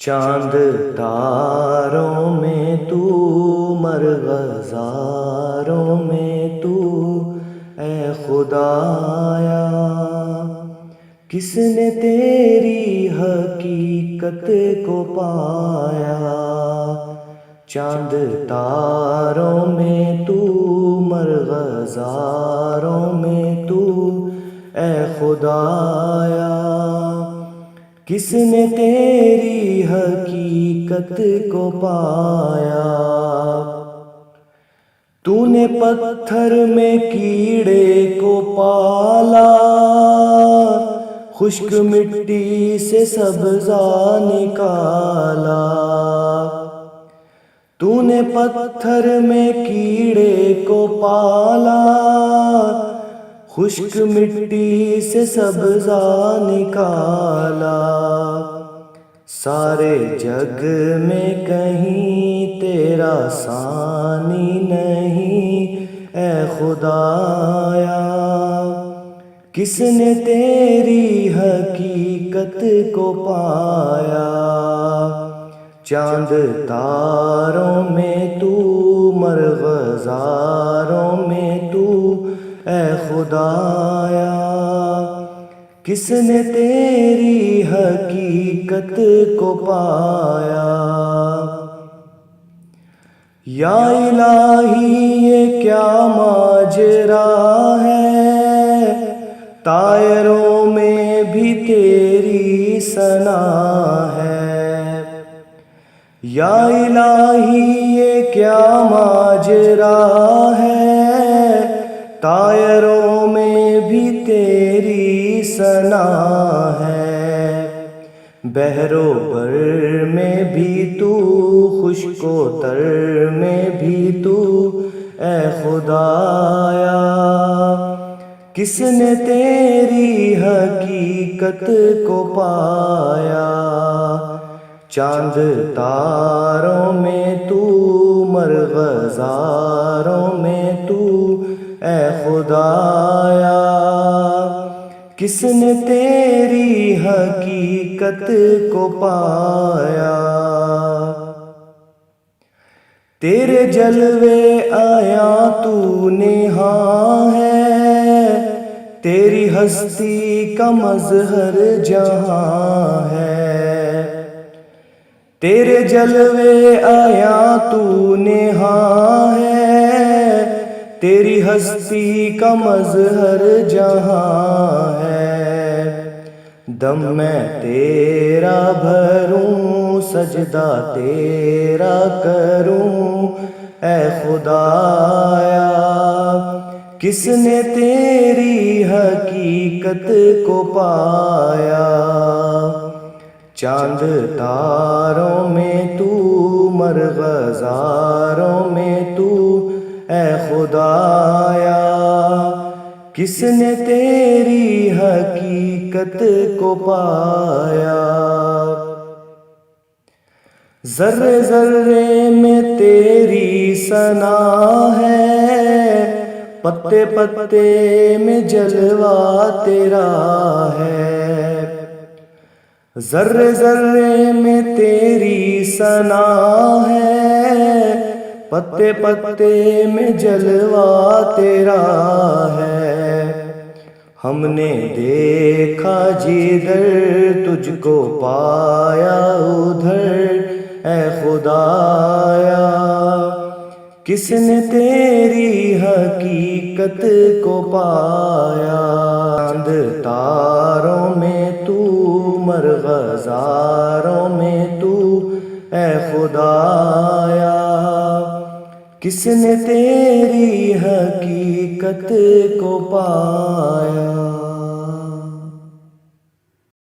چاند تاروں میں تو، مرغزاروں میں تو، اے خدایا کس نے تیری حقیقت کو پایا؟ چاند تاروں میں تو، مرغزاروں میں تو، اے خدایا کس نے تیری حقیقت کو پایا؟ تو نے پتھر میں کیڑے کو پالا، خشک مٹی سے سبزہ نکالا۔ تو نے پتھر میں کیڑے کو پالا، خشک مٹی سے سبزہ نکالا۔ سارے جگ میں کہیں تیرا ثانی نہیں، اے خدایا کس نے تیری حقیقت کو پایا؟ چاند تاروں میں تو، مرغزاروں میں تو، اے خدایا کس نے تیری حقیقت کو پایا؟ یا الہی یہ کیا ماجرا ہے، طائروں میں بھی تیری ثنا ہے۔ یا الہی یہ کیا ماجرا ہے، طائروں میں بھی تیری ثنا ہے۔ بحر و بر میں بھی تو، خشک و تر میں بھی تو، اے خدایا کس نے تیری حقیقت کو پایا؟ چاند تاروں میں تو، مرغزاروں میں تو، اے خدایا کس نے تیری حقیقت کو پایا؟ تیرے جلوے آیا تو نہاں ہے، تیری ہستی کا مظہر جہاں ہے۔ تیرے جلوے آیا تو نہاں ہے، تیری ہستی کا مظہر جہاں ہے۔ دم میں تیرا بھروں، سجدہ تیرا کروں، اے خدایا کس نے تیری حقیقت کو پایا؟ چاند تاروں میں تو، مرغزاروں میں تو، اے خدایا کس نے تیری حقیقت کو پایا؟ ذرے ذرے میں تیری ثنا ہے، پتے پتے میں جلوہ تیرا ہے۔ ذرے ذرے میں تیری ثنا ہے، پتے پتے میں جلوہ تیرا ہے۔ ہم نے دیکھا جدھر تجھ کو پایا ادھر، اے خدایا کس نے تیری حقیقت کو پایا؟ چاند تاروں میں تو، مرغزاروں میں تو، اے خدایا کس نے تیری حقیقت کو پایا؟